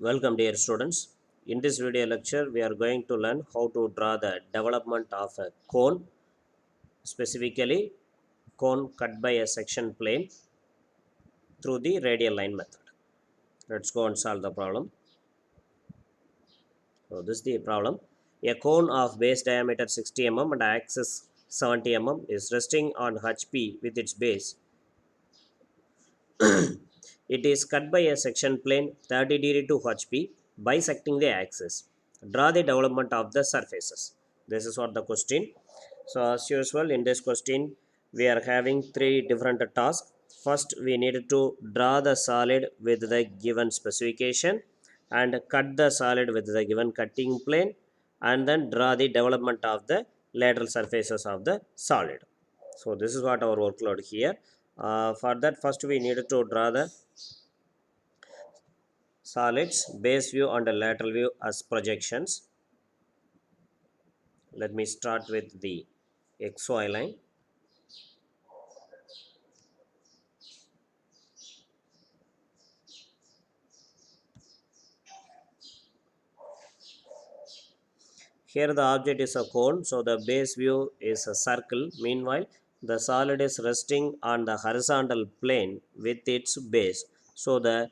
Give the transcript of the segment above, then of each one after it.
Welcome dear students. In this video lecture we are going to learn how to draw the development of a cone, specifically cone cut by a section plane through the radial line method. Let's go and solve the problem. So this is the problem. A cone of base diameter 60 mm and axis 70 mm is resting on HP with its base. It is cut by a section plane 30° to HP bisecting the axis. Draw the development of the surfaces. This is what the question. So as usual in this question we are having three different tasks. First we need to draw the solid with the given specification and cut the solid with the given cutting plane and then draw the development of the lateral surfaces of the solid. So this is what our workload here. For that first we need to draw the solids base view and the lateral view as projections. Let me start with the XY line. Here the object is a cone, so the base view is a circle. Meanwhile, the solid is resting on the horizontal plane with its base. So the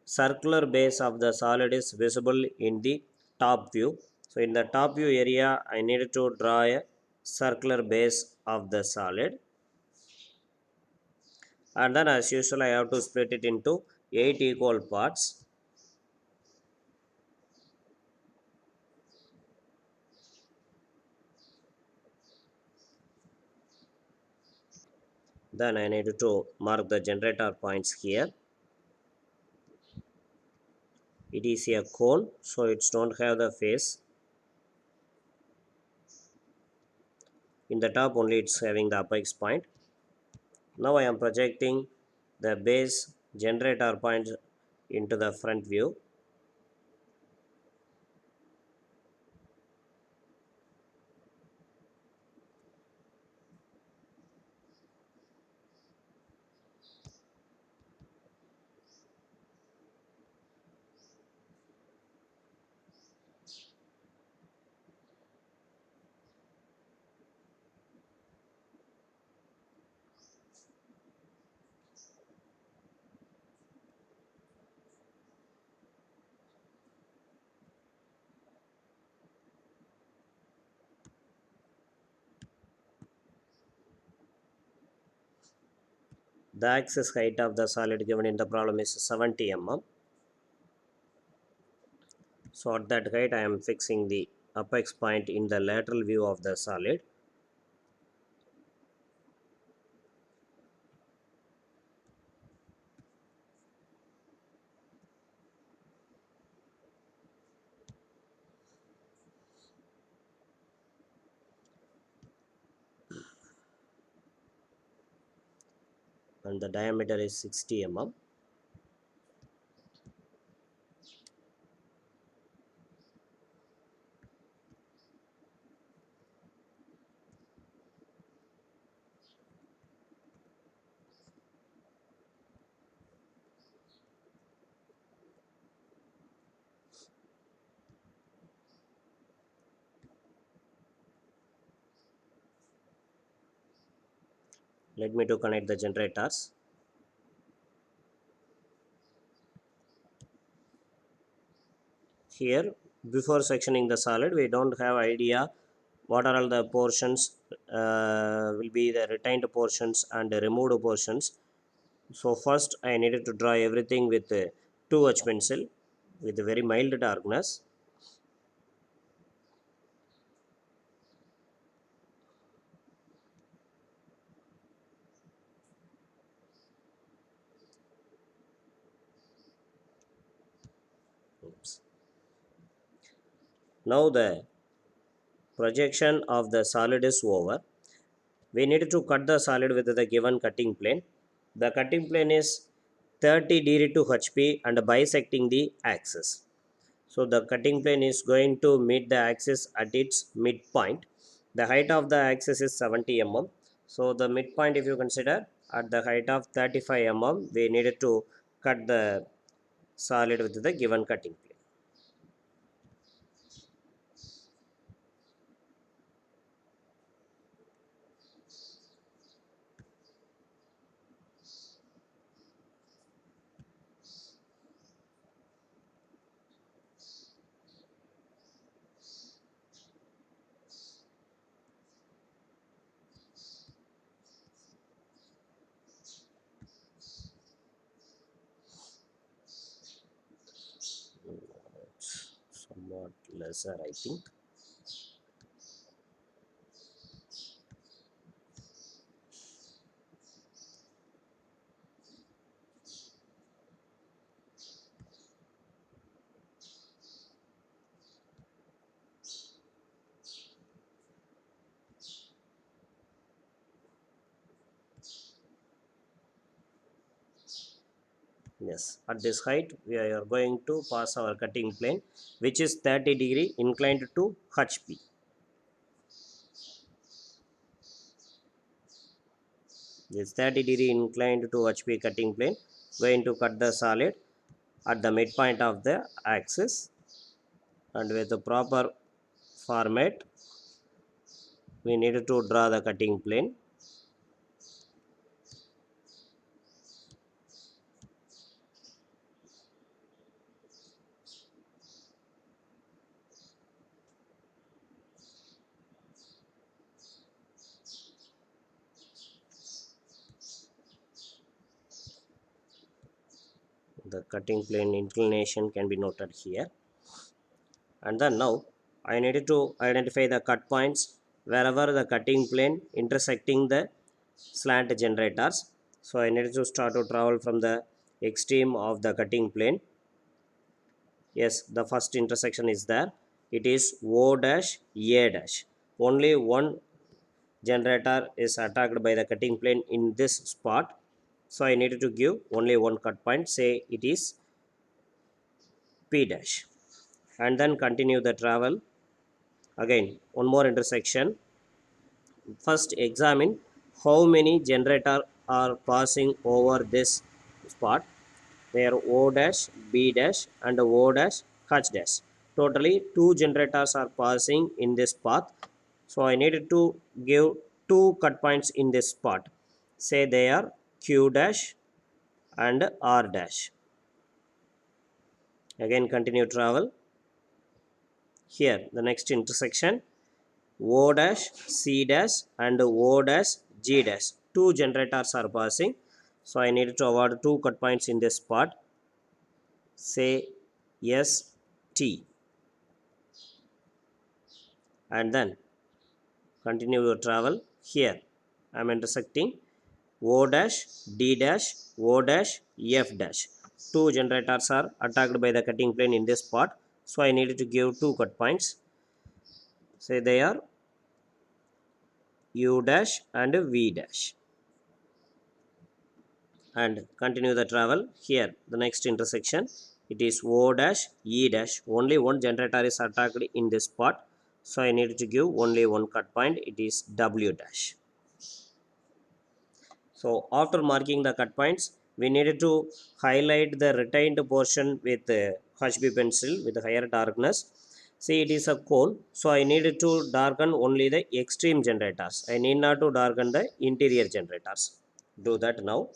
circular base of the solid is visible in the top view. So in the top view area, I need to draw a circular base of the solid. And then as usual, I have to split it into 8 equal parts. Then I need to mark the generator points here. It is a cone, so it's don't have the face. In the top only it's having the apex point. Now I am projecting the base generator point into the front view. The axis height of the solid given in the problem is 70 mm. So at that height I am fixing the apex point in the lateral view of the solid. And the diameter is 60 mm. Let me to connect the generators. Here before sectioning the solid we don't have idea what are all the portions will be the retained portions and the removed portions. So first I needed to draw everything with a 2H pencil with a very mild darkness. Oops. Now the projection of the solid is over. We need to cut the solid with the given cutting plane. The cutting plane is 30° to HP and bisecting the axis. So the cutting plane is going to meet the axis at its midpoint. The height of the axis is 70 mm. So the midpoint, if you consider at the height of 35 mm, we needed to cut the solid with the given cutting plane. lesser, I think. Yes, at this height we are going to pass our cutting plane, which is 30-degree inclined to HP. This 30-degree inclined to HP cutting plane going to cut the solid at the midpoint of the axis, and with the proper format we need to draw the cutting plane. The cutting plane inclination can be noted here. And then now I needed to identify the cut points wherever the cutting plane intersecting the slant generators. So I needed to start to travel from the extreme of the cutting plane. Yes, the first intersection is there. It is O dash A dash. Only one generator is attacked by the cutting plane in this spot, so I needed to give only one cut point, say it is P dash, and then continue the travel. Again one more intersection. First examine how many generator are passing over this spot. There O dash, B dash and O dash H dash. Totally two generators are passing in this path, so I needed to give two cut points in this spot. Say they are Q dash and R dash. Again continue travel. Here the next intersection, O dash, C dash and O dash, G dash. Two generators are passing, so I need to award two cut points in this spot. Say S T, and then continue your travel. Here I am intersecting O dash, D dash, O dash, F dash. Two generators are attacked by the cutting plane in this spot, so I needed to give two cut points. Say they are U dash and V dash, and continue the travel. Here the next intersection, it is O dash, E dash. Only one generator is attacked in this spot, so I need to give only one cut point. It is W dash. So after marking the cut points, we needed to highlight the retained portion with HB pencil with higher darkness. See, it is a cone, so I needed to darken only the extreme generators. I need not to darken the interior generators. Do that now.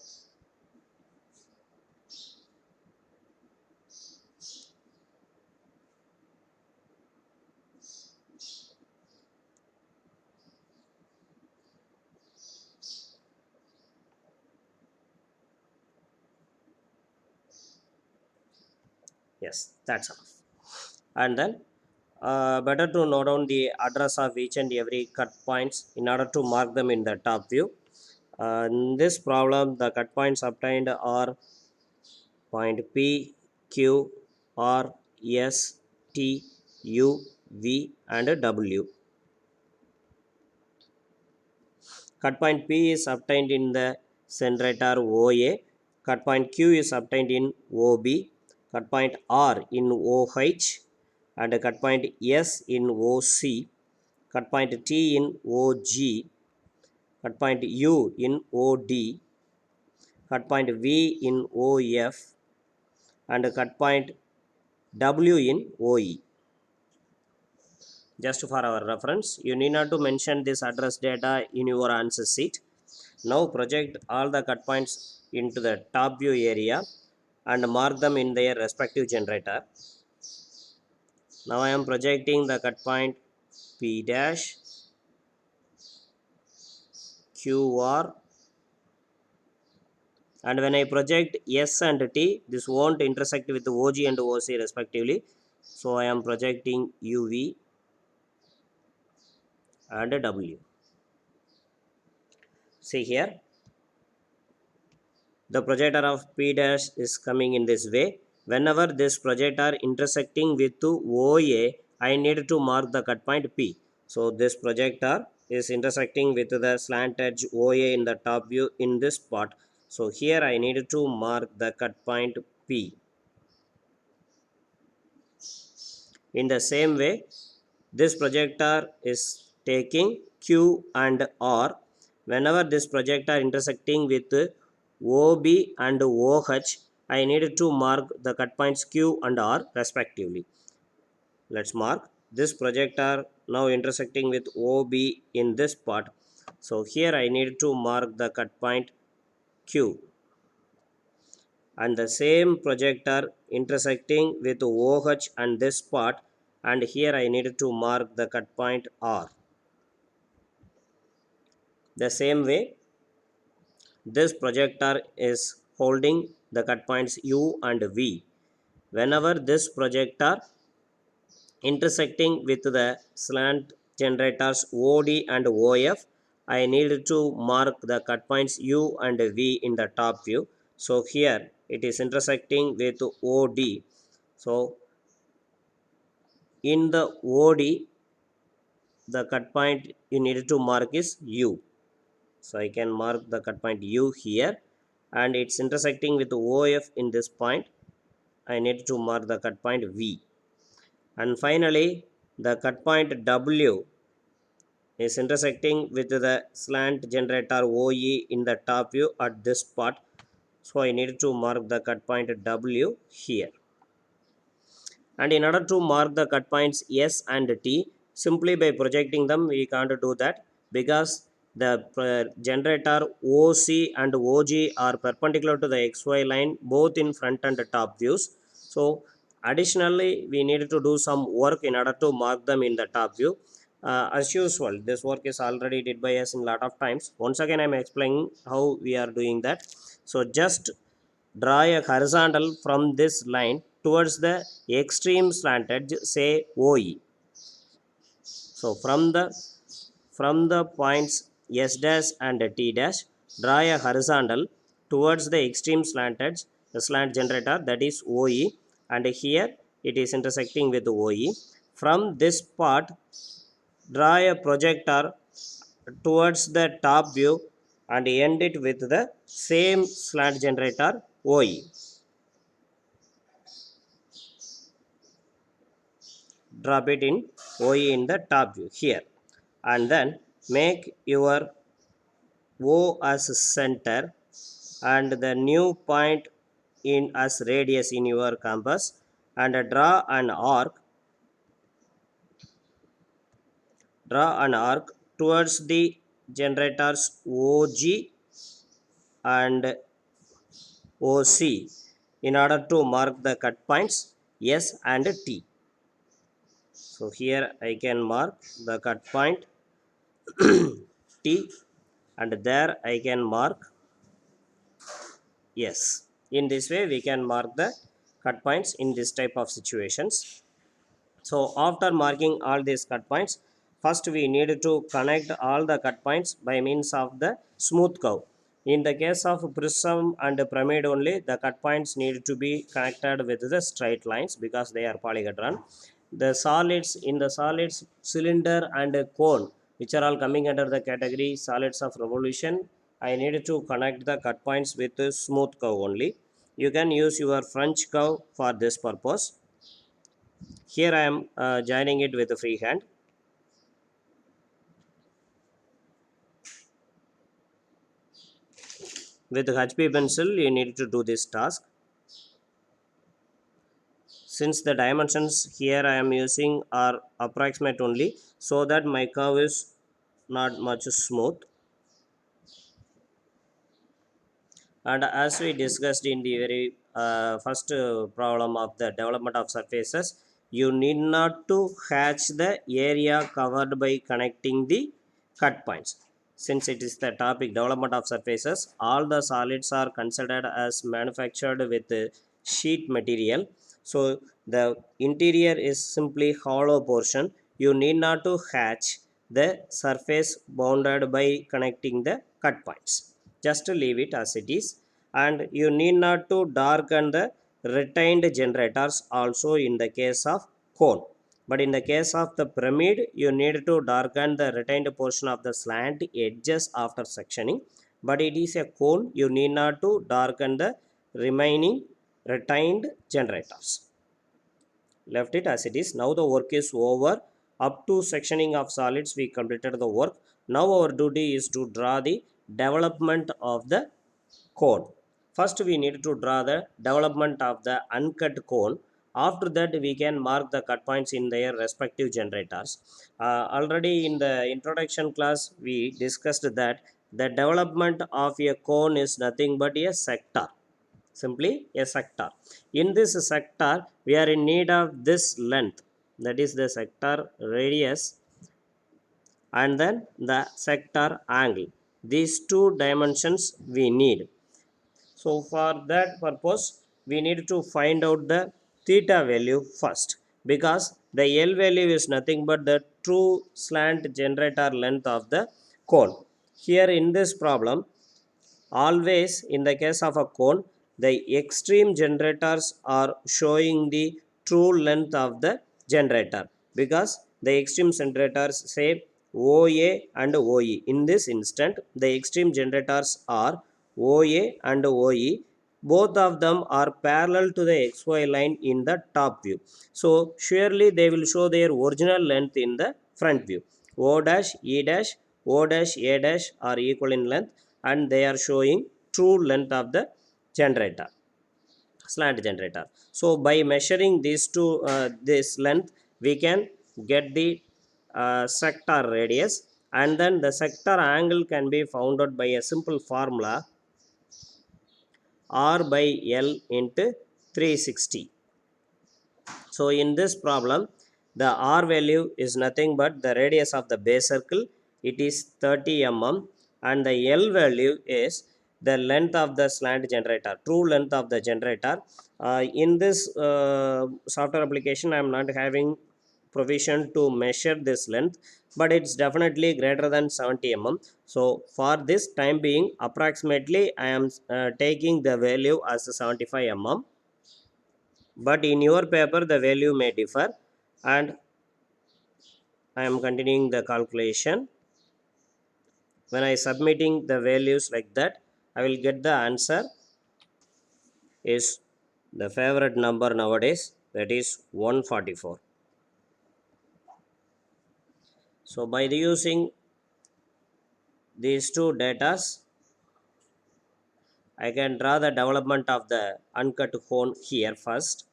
Yes, that's enough. And then better to note down the address of each and every cut points in order to mark them in the top view. In this problem, the cut points obtained are point P, Q, R, S, T, U, V and W. Cut point P is obtained in the generator OA. Cut point Q is obtained in OB. Cut point R in OH and cut point S in OC. Cut point T in OG. Cut point U in OD. Cut point V in OF and cut point W in OE. Just for our reference, you need not to mention this address data in your answer sheet. Now project all the cut points into the top view area and mark them in their respective generator. Now I am projecting the cut point P dash, QR, and when I project S and T, this won't intersect with OG and OC respectively. So I am projecting UV and W. See here, the projector of P dash is coming in this way. Whenever this projector intersecting with OA, I need to mark the cut point P. So this projector is intersecting with the slant edge OA in the top view in this spot. So here I need to mark the cut point P. In the same way, this projector is taking Q and R. Whenever this projector intersecting with OB and OH, I need to mark the cut points Q and R respectively. Let's mark this projector now intersecting with OB in this part. So here I need to mark the cut point Q, and the same projector intersecting with OH and this part, and here I need to mark the cut point R. The same way, this projector is holding the cut points U and V. Whenever this projector intersecting with the slant generators OD and OF, I need to mark the cut points U and V in the top view. So here it is intersecting with OD. So in the OD, the cut point you need to mark is U. So I can mark the cut point U here, and it's intersecting with OF in this point. I need to mark the cut point V. And finally, the cut point W is intersecting with the slant generator OE in the top view at this spot. So I need to mark the cut point W here. And in order to mark the cut points S and T, simply by projecting them, we can't do that, because the generator OC and OG are perpendicular to the XY line both in front and top views. So additionally, we need to do some work in order to mark them in the top view. As usual, this work is already did by us in lot of times. Once again, I am explaining how we are doing that. So just draw a horizontal from this line towards the extreme slant edge, say OE. So from the points S dash and T dash, draw a horizontal towards the extreme slant edge, the slant generator, that is OE, and here it is intersecting with OE. From this part, draw a projector towards the top view and end it with the same slant generator OE. Drop it in OE in the top view here, and then make your O as center and the new point in as radius in your compass, and draw an arc towards the generators OG and OC in order to mark the cut points S and T. So here I can mark the cut point T, and there I can mark S. In this way we can mark the cut points in this type of situations. So after marking all these cut points, first we need to connect all the cut points by means of the smooth curve. In the case of prism and pyramid only, the cut points need to be connected with the straight lines because they are polyhedron. The solids, in the solids, cylinder and cone, which are all coming under the category solids of revolution, I need to connect the cut points with a smooth curve only. You can use your French curve for this purpose. Here I am joining it with a free hand. With HB pencil, you need to do this task. Since the dimensions here I am using are approximate only, so that my curve is not much smooth. And as we discussed in the very first problem of the development of surfaces, you need not to hatch the area covered by connecting the cut points. Since it is the topic development of surfaces, all the solids are considered as manufactured with sheet material. So the interior is simply hollow portion. You need not to hatch the surface bounded by connecting the cut points. Just leave it as it is. And you need not to darken the retained generators also in the case of cone. But in the case of the pyramid, you need to darken the retained portion of the slant edges after sectioning. But it is a cone, you need not to darken the remaining retained generators. Left it as it is. Now the work is over. Up to sectioning of solids we completed the work. Now our duty is to draw the development of the cone. First we need to draw the development of the uncut cone. After that we can mark the cut points in their respective generators. Already in the introduction class we discussed that the development of a cone is nothing but a sector, simply a sector. In this sector we are in need of this length, that is the sector radius, and then the sector angle. These two dimensions we need. So for that purpose we need to find out the theta value first, because the L value is nothing but the true slant generator length of the cone. Here in this problem, always in the case of a cone, the extreme generators are showing the true length of the generator, because the extreme generators say OA and OE. In this instant the extreme generators are OA and OE. Both of them are parallel to the XY line in the top view. So surely they will show their original length in the front view. O dash, E dash, O dash, A dash are equal in length, and they are showing true length of the generator, slant generator. So by measuring these two, this length, we can get the sector radius, and then the sector angle can be found out by a simple formula, R by L into 360. So in this problem, the R value is nothing but the radius of the base circle. It is 30 mm, and the L value is the length of the slant generator, true length of the generator. In this software application, I am not having provision to measure this length, but it's definitely greater than 70 mm. So for this time being, approximately I am taking the value as 75 mm, but in your paper the value may differ, and I am continuing the calculation. When I submitting the values like that, I will get the answer is the favorite number nowadays, that is 144. So by the using these two datas, I can draw the development of the uncut cone here first.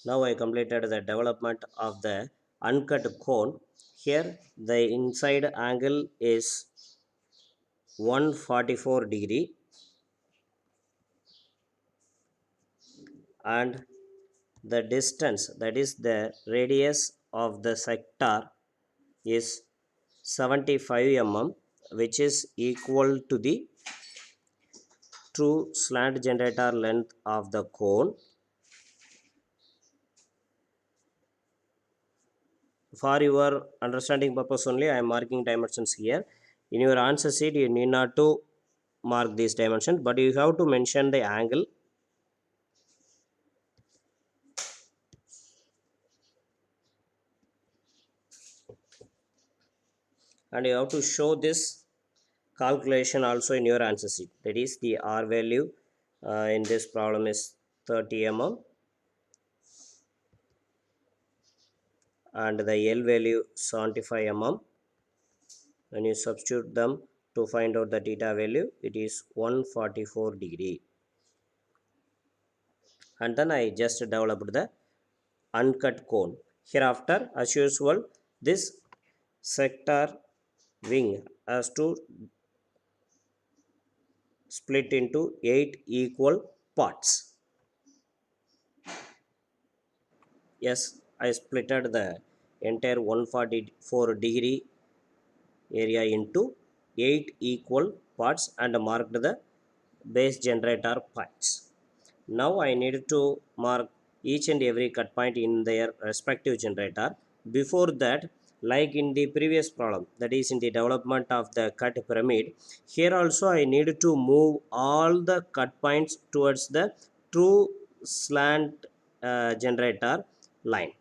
Now I completed the development of the uncut cone. Here the inside angle is 144 degree, and the distance, that is the radius of the sector, is 75 mm, which is equal to the true slant generator length of the cone. For your understanding purpose only, I am marking dimensions here. In your answer sheet you need not to mark these dimensions, but you have to mention the angle. And you have to show this calculation also in your answer sheet. That is the R value in this problem is 30 mm, and the L value 75 mm. When you substitute them to find out the theta value, it is 144 degree. And then I just developed the uncut cone. Hereafter, as usual, this sector wing has to split into 8 equal parts. Yes, I splitted the entire 144 degree area into 8 equal parts and marked the base generator points. Now I need to mark each and every cut point in their respective generator. Before that, like in the previous problem, that is in the development of the cut pyramid, here also I need to move all the cut points towards the true slant generator line.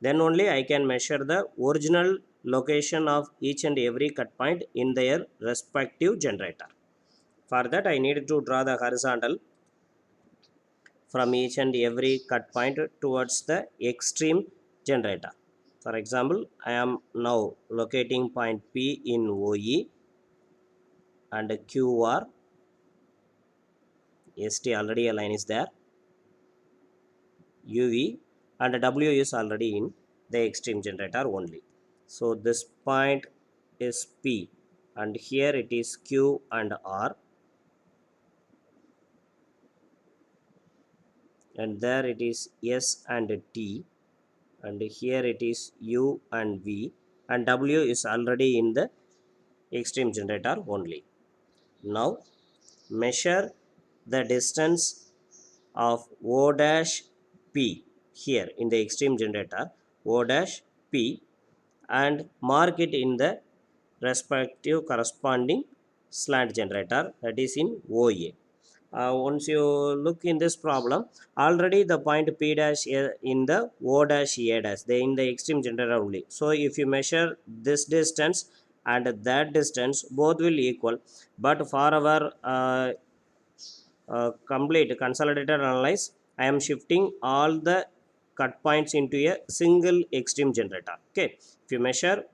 Then only I can measure the original location of each and every cut point in their respective generator. For that I need to draw the horizontal from each and every cut point towards the extreme generator. For example, I am now locating point P in OE and QR. ST already a line is there, UV and W is already in the extreme generator only. So this point is P and here it is Q and R, and there it is S and T, and here it is U and V, and W is already in the extreme generator only. Now measure the distance of O dash P here in the extreme generator, O dash P, and mark it in the respective corresponding slant generator, that is in OA. Once you look in this problem, already the point P dash in the O dash A dash, they in the extreme generator only. So if you measure this distance and that distance, both will equal. But for our complete consolidated analyze, I am shifting all the cut points into a single extreme generator. Okay, if you measure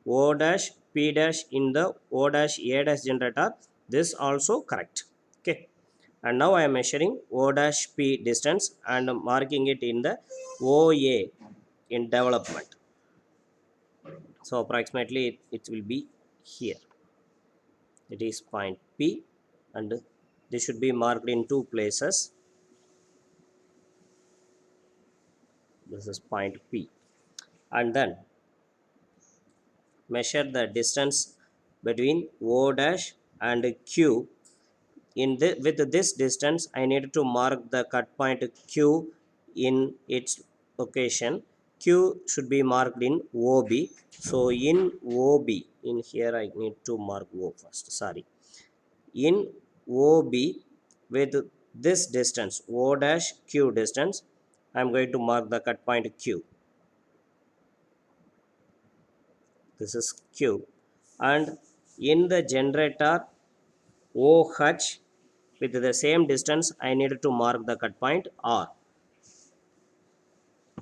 O dash P dash in the O dash A dash generator, this also correct. Okay, and now I am measuring O dash P distance and marking it in the OA in development. So approximately it will be here, it is point P, and this should be marked in two places. This is point P, and then measure the distance between O dash and Q. With this distance I need to mark the cut point Q in its location. Q should be marked in OB. So in OB, in here I need to mark O first, sorry. In OB, with this distance O dash Q distance, I am going to mark the cut point Q. This is Q, and in the generator OH, with the same distance I need to mark the cut point R.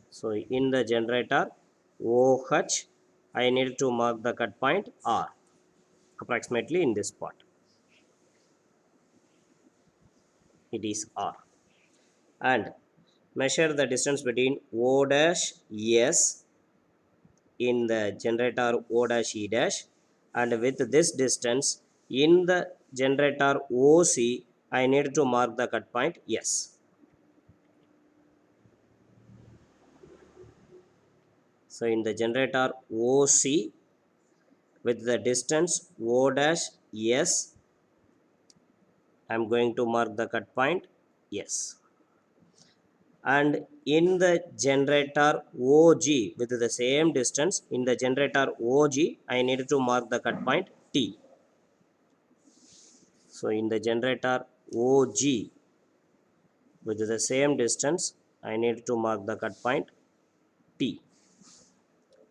So in the generator OH, I need to mark the cut point R approximately in this spot, it is R, and measure the distance between O dash S in the generator O dash E dash, and with this distance in the generator OC I need to mark the cut point S. So in the generator OC, with the distance O dash S, I am going to mark the cut point S. And in the generator OG, with the same distance in the generator OG, I need to mark the cut point T. So in the generator OG, with the same distance I need to mark the cut point T,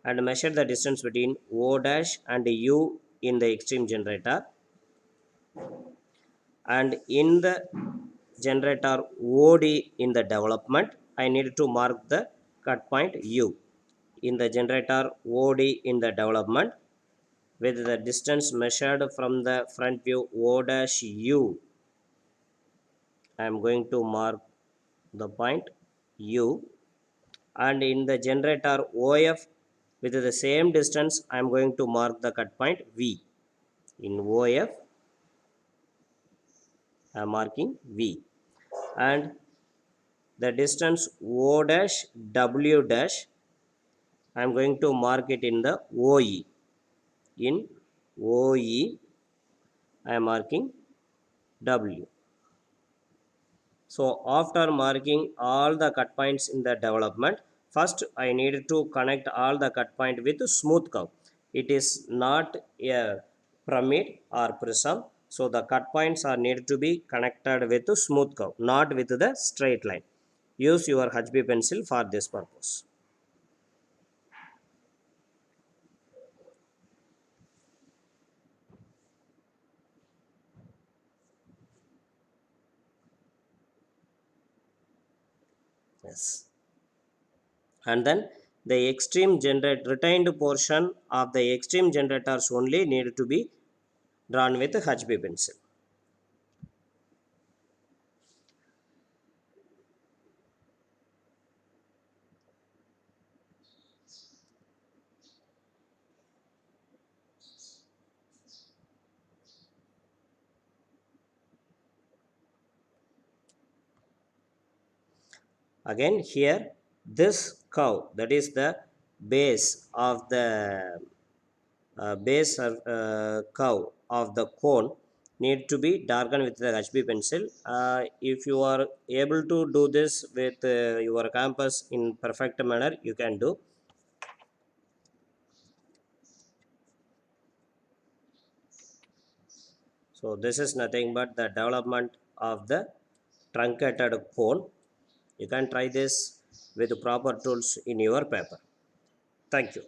and measure the distance between O dash and U in the extreme generator, and in the generator OD in the development I need to mark the cut point U. In the generator OD in the development, with the distance measured from the front view O dash U, I am going to mark the point U, and in the generator OF, with the same distance I am going to mark the cut point V. In OF I am marking V, and the distance O dash W dash I am going to mark it in the OE. In OE I am marking W. So after marking all the cut points in the development, first I need to connect all the cut point with smooth curve. It is not a pyramid or prism, so the cut points are need to be connected with smooth curve, not with the straight line. Use your HB pencil for this purpose. Yes. And then the extreme generate retained portion of the extreme generators only need to be drawn with HB pencil. Again here, this curve, that is the base of the curve of the cone, need to be darkened with the HB pencil. If you are able to do this with your campus in perfect manner, you can do. So this is nothing but the development of the truncated cone. You can try this with proper tools in your paper. Thank you.